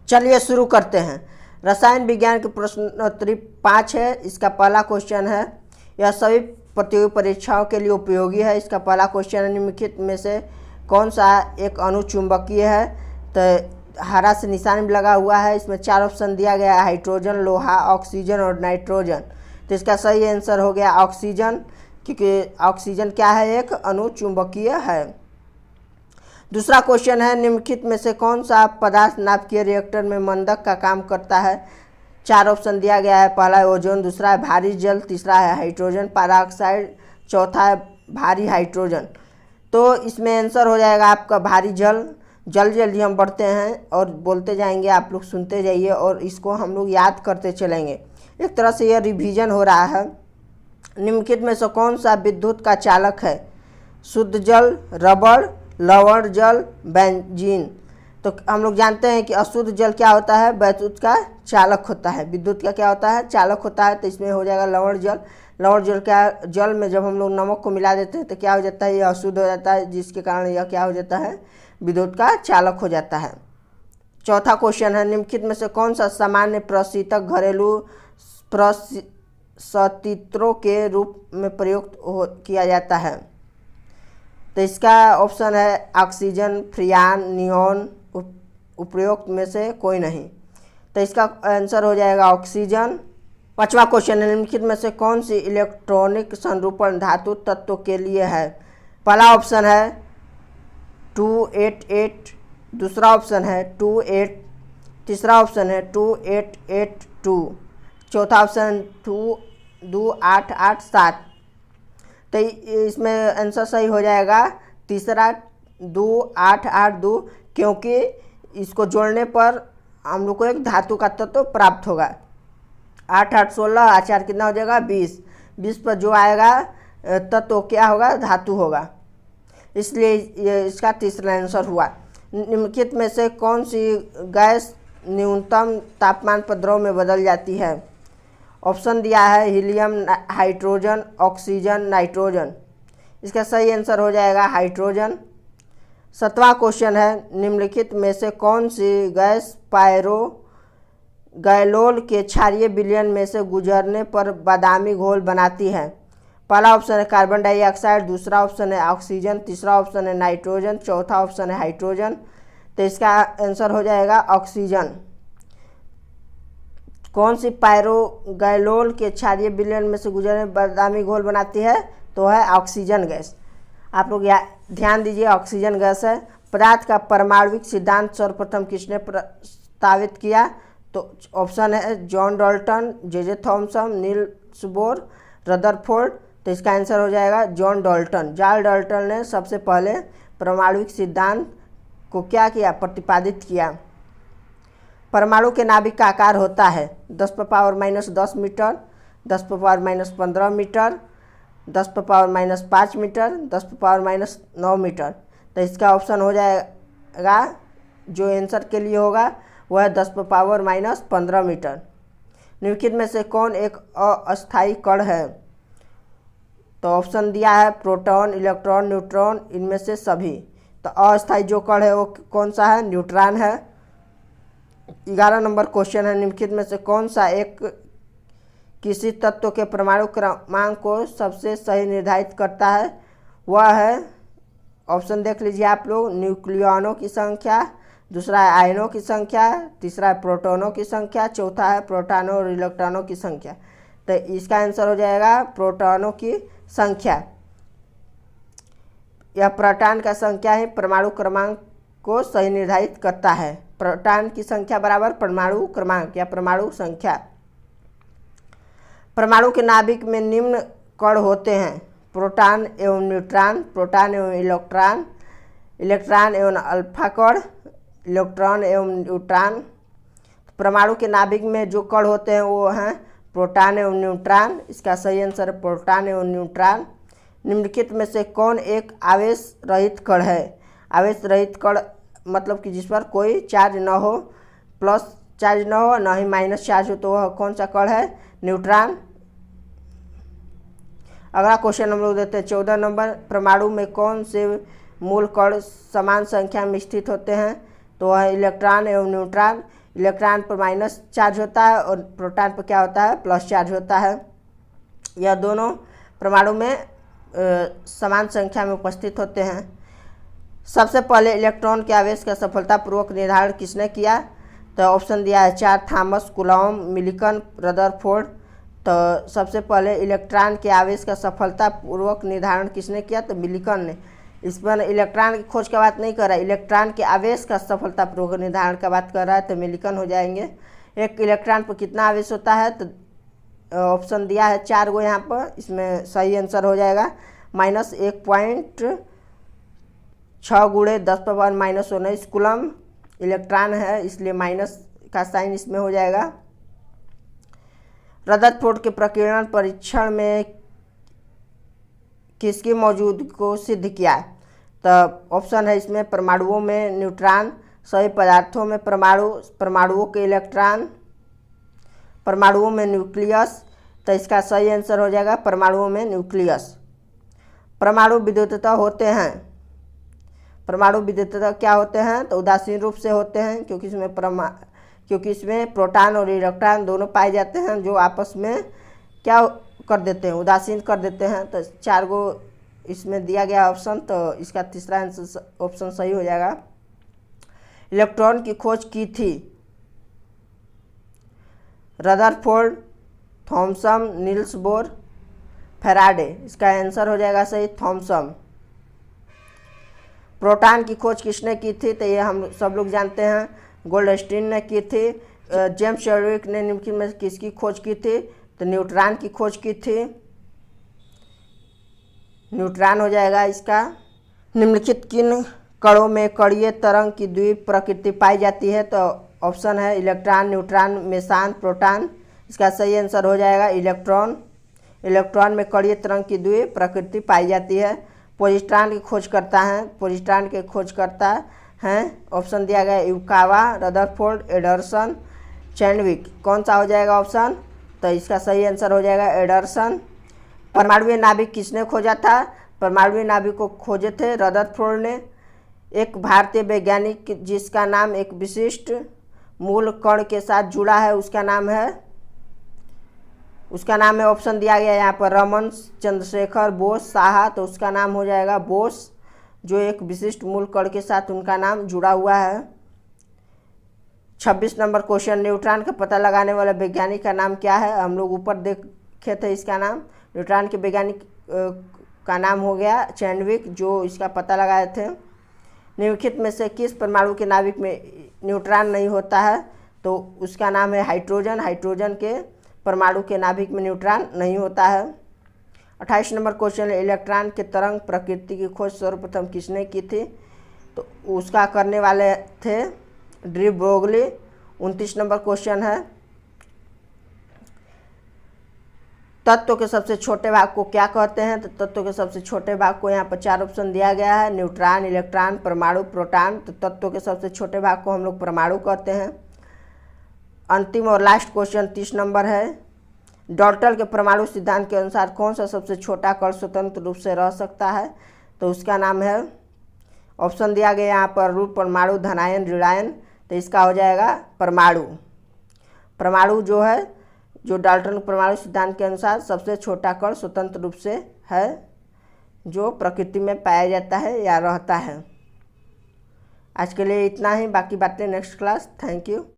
चलिए शुरू करते हैं। रसायन विज्ञान के प्रश्नोत्तरी 5 है। इसका पहला क्वेश्चन है, यह सभी प्रतियोगी परीक्षाओं के लिए उपयोगी है। इसका पहला क्वेश्चन है, निम्नलिखित में से कौन सा एक अणु चुंबकीय है। तो हरा से निशान भी लगा हुआ है। इसमें 4 ऑप्शन दिया गया है, हाइड्रोजन, लोहा, ऑक्सीजन और नाइट्रोजन। तो इसका सही आंसर हो गया ऑक्सीजन, क्योंकि ऑक्सीजन क्या है, एक अणु चुंबकीय है। दूसरा क्वेश्चन है, निम्नलिखित में से कौन सा पदार्थ नाभिकीय रिएक्टर में मंदक का काम करता है। 4 ऑप्शन दिया गया है, पहला है ओजोन, दूसरा है भारी जल, तीसरा है हाइड्रोजन पेरोक्साइड, चौथा है भारी हाइड्रोजन। तो इसमें आंसर हो जाएगा आपका भारी जल। जल्दी जल्दी हम बढ़ते हैं और बोलते जाएंगे, आप लोग सुनते जाइए और इसको हम लोग याद करते चलेंगे। एक तरह से यह रिवीजन हो रहा है। निम्नलिखित में से कौन सा विद्युत का चालक है। शुद्ध जल, रबड़, लवण जल, बेंजीन। तो हम लोग जानते हैं कि अशुद्ध जल क्या होता है, विद्युत का चालक होता है। विद्युत का क्या होता है, चालक होता है। तो इसमें हो जाएगा लवण जल। लवण जल क्या, जल में जब हम लोग नमक को मिला देते हैं तो क्या हो जाता है, यह अशुद्ध हो जाता है, जिसके कारण यह क्या हो जाता है, विद्युत का चालक हो जाता है। चौथा क्वेश्चन है, निम्नलिखित में से कौन सा सामान्य प्रशीतक घरेलू प्रशीतकों के रूप में प्रयुक्त किया जाता है। तो इसका ऑप्शन है ऑक्सीजन, फ्रियान, नियोन। उपयुक्त में से कोई नहीं। तो इसका आंसर हो जाएगा ऑक्सीजन। पांचवा क्वेश्चन है, निम्नलिखित में से कौन सी इलेक्ट्रॉनिक संरूपण धातु तत्व के लिए है। पहला ऑप्शन है 288, दूसरा ऑप्शन है 28, तीसरा ऑप्शन है 2882, चौथा ऑप्शन 22887। तो इसमें आंसर सही हो जाएगा तीसरा 2882, क्योंकि इसको जोड़ने पर हम लोग को एक धातु का तत्व प्राप्त होगा। 8 8 16, 4 कितना हो जाएगा 20। 20 पर जो आएगा तत्व क्या होगा, धातु होगा। इसलिए ये इसका तीसरा आंसर हुआ। निम्नलिखित में से कौन सी गैस न्यूनतम तापमान पर द्रव में बदल जाती है। ऑप्शन दिया है हीलियम, हाइड्रोजन, ऑक्सीजन, नाइट्रोजन। इसका सही आंसर हो जाएगा हाइड्रोजन। 7वां क्वेश्चन है, निम्नलिखित में से कौन सी गैस गैलोल के क्षारीय विलयन में से गुजरने पर बादामी घोल बनाती है। पहला ऑप्शन है कार्बन डाइऑक्साइड, दूसरा ऑप्शन है ऑक्सीजन, तीसरा ऑप्शन है नाइट्रोजन, चौथा ऑप्शन है हाइड्रोजन। तो इसका आंसर हो जाएगा ऑक्सीजन। कौन सी गैलोल के क्षारीय विलयन में से गुजरने बादामी घोल बनाती है, तो है ऑक्सीजन गैस। आप लोग ध्यान दीजिए, ऑक्सीजन गैस है। पदार्थ का परमाणविक सिद्धांत सर्वप्रथम किसने प्रस्तावित किया। तो ऑप्शन है John Dalton, J Thomson, Niels bore, Rutherford. तो इसका आंसर हो जाएगा जॉन डाल्टन। जॉन डाल्टन ने सबसे पहले परमाणविक सिद्धांत को क्या किया, प्रतिपादित किया। परमाणु के नाभिक का आकार होता है 10⁻⁻10 मीटर, 10⁻⁻15 मीटर, 10⁻⁻5 मीटर, 10⁻⁻9 मीटर। तो इसका ऑप्शन हो जाएगा, जो आंसर के लिए होगा वह है 10⁻⁻15 मीटर। निम्नलिखित में से कौन एक अस्थायी कण है। तो ऑप्शन दिया है प्रोटॉन, इलेक्ट्रॉन, न्यूट्रॉन, इनमें से सभी। तो अस्थायी जो कण है वो कौन सा है, न्यूट्रॉन है। 11 नंबर क्वेश्चन है, निम्नलिखित में से कौन सा एक किसी तत्व के परमाणु क्रमांक को सबसे सही निर्धारित करता है। वह है, ऑप्शन देख लीजिए आप लोग, न्यूक्लियनों की संख्या, दूसरा है आयनों की संख्या, तीसरा है प्रोटॉनों की संख्या, चौथा है प्रोटॉनों और इलेक्ट्रॉनों की संख्या। तो इसका आंसर हो जाएगा प्रोटॉनों की संख्या। यह प्रोटॉन का संख्या ही परमाणु क्रमांक को सही निर्धारित करता है। प्रोटॉन की संख्या बराबर परमाणु क्रमांक या परमाणु संख्या। परमाणु के नाभिक में निम्न कण होते हैं, प्रोटॉन एवं न्यूट्रॉन, प्रोटॉन एवं इलेक्ट्रॉन, इलेक्ट्रॉन एवं अल्फा कण, इलेक्ट्रॉन एवं न्यूट्रॉन। परमाणु के नाभिक में जो कण होते हैं वो हैं प्रोटॉन एवं न्यूट्रॉन। इसका सही आंसर है प्रोटॉन एवं न्यूट्रॉन। निम्नलिखित में से कौन एक आवेश रहित कण है। आवेश रहित कण मतलब कि जिस पर कोई चार्ज न हो, प्लस चार्ज न हो, न ही माइनस चार्ज हो, तो वह कौन सा कण है, न्यूट्रॉन। अगला क्वेश्चन हम लोग देते हैं 14 नंबर, परमाणु में कौन से मूल कण समान संख्या में स्थित होते हैं। तो वह इलेक्ट्रॉन एवं न्यूट्रॉन। इलेक्ट्रॉन पर माइनस चार्ज होता है और प्रोटॉन पर क्या होता है, प्लस चार्ज होता है। यह दोनों परमाणु में समान संख्या में उपस्थित होते हैं। सबसे पहले इलेक्ट्रॉन के आवेश का सफलतापूर्वक निर्धारण किसने किया? तो ऑप्शन दिया है 4, थॉमस, कूलॉम, मिल्टन, रदरफोर्ड। तो सबसे पहले इलेक्ट्रॉन के आवेश का सफलतापूर्वक निर्धारण किसने किया? तो मिल्टन ने। इस पर इलेक्ट्रॉन की खोज का बात नहीं कर रहा है, इलेक्ट्रॉन के आवेश का सफलतापूर्वक निर्धारण का बात कर रहा है, तो मिल्टन हो जाएंगे। एक इलेक्ट्रॉन पर कितना आवेश होता है? तो ऑप्शन दिया है 4 गो यहाँ पर, इसमें सही आंसर हो जाएगा -1.6 × 10⁻⁻19 कूलम इलेक्ट्रॉन है, इसलिए माइनस का साइन इसमें हो जाएगा। रदरफोर्ड के प्रकीर्णन परीक्षण में किसकी मौजूदगी को सिद्ध किया? तो ऑप्शन है इसमें परमाणुओं में न्यूट्रॉन, सभी पदार्थों में परमाणुओं के इलेक्ट्रॉन, परमाणुओं में न्यूक्लियस। तो इसका सही आंसर हो जाएगा परमाणुओं में न्यूक्लियस। परमाणु विद्युततः होते हैं, परमाणु विद्युततः क्या होते हैं? तो उदासीन रूप से होते हैं, क्योंकि इसमें प्रोटॉन और इलेक्ट्रॉन दोनों पाए जाते हैं जो आपस में क्या कर देते हैं, उदासीन कर देते हैं। तो 4 गो इसमें दिया गया ऑप्शन, तो इसका तीसरा आंसर ऑप्शन सही हो जाएगा। इलेक्ट्रॉन की खोज की थी Rutherford, Thomson, Niels Bohr, Faraday. इसका आंसर हो जाएगा सही थॉमसन। प्रोटॉन की खोज किसने की थी? तो ये हम सब लोग जानते हैं, गोल्डस्टीन ने की थी। जेम्स चैडविक ने निम्नलिखित में किसकी खोज की थी? तो न्यूट्रॉन की खोज की थी, न्यूट्रॉन हो जाएगा इसका। निम्नलिखित किन कणों में कणीय तरंग की द्वीप प्रकृति पाई जाती है? तो ऑप्शन है इलेक्ट्रॉन, न्यूट्रॉन, मेसान, प्रोटॉन। इसका सही आंसर हो जाएगा इलेक्ट्रॉन। इलेक्ट्रॉन में कणीय तरंग की द्वीप प्रकृति पाई जाती है। पोजिट्रॉन की खोज करता है, पोजिट्रॉन के खोज करता हैं, ऑप्शन दिया गया युकावा, रदरफोर्ड, एंडरसन, चैडविक। कौन सा हो जाएगा ऑप्शन? तो इसका सही आंसर हो जाएगा एंडरसन। परमाणुवीय नाभिक किसने खोजा था? परमाणुवीय नाभिक को खोजे थे रदरफोर्ड ने। एक भारतीय वैज्ञानिक जिसका नाम एक विशिष्ट मूल कण के साथ जुड़ा है, उसका नाम है ऑप्शन दिया गया यहाँ पर रमन चंद्रशेखर बोस साहा। तो उसका नाम हो जाएगा बोस, जो एक विशिष्ट मूल कण के साथ उनका नाम जुड़ा हुआ है। 26 नंबर क्वेश्चन, न्यूट्रॉन का पता लगाने वाले वैज्ञानिक का नाम क्या है? हम लोग ऊपर देखे थे इसका नाम। न्यूट्रॉन के वैज्ञानिक का नाम हो गया चैडविक, जो इसका पता लगाए थे। निम्नलिखित में से किस परमाणु के नाभिक में न्यूट्रॉन नहीं होता है? तो उसका नाम है हाइड्रोजन। हाइड्रोजन के परमाणु के नाभिक में न्यूट्रॉन नहीं होता है। 28 नंबर क्वेश्चन है, इलेक्ट्रॉन के तरंग प्रकृति की खोज सर्वप्रथम किसने की थी? तो उसका करने वाले थे डी ब्रोगली। 29 नंबर क्वेश्चन है, तत्व के सबसे छोटे भाग को क्या कहते हैं? तो तत्व के सबसे छोटे भाग को यहाँ पर 4 ऑप्शन दिया गया है, न्यूट्रॉन, इलेक्ट्रॉन, परमाणु, प्रोटॉन। तो तत्व के सबसे छोटे भाग को हम लोग परमाणु कहते हैं। अंतिम और लास्ट क्वेश्चन 30 नंबर है, डॉल्टन के परमाणु सिद्धांत के अनुसार कौन सा सबसे छोटा कण स्वतंत्र रूप से रह सकता है? तो उसका नाम है, ऑप्शन दिया गया यहाँ पर रूप, परमाणु, धनायन, ऋणायन। तो इसका हो जाएगा परमाणु। परमाणु जो है, जो डाल्टन परमाणु सिद्धांत के अनुसार सबसे छोटा कण स्वतंत्र रूप से है, जो प्रकृति में पाया जाता है या रहता है। आज के लिए इतना ही, बाकी बातें नेक्स्ट क्लास। Thank you.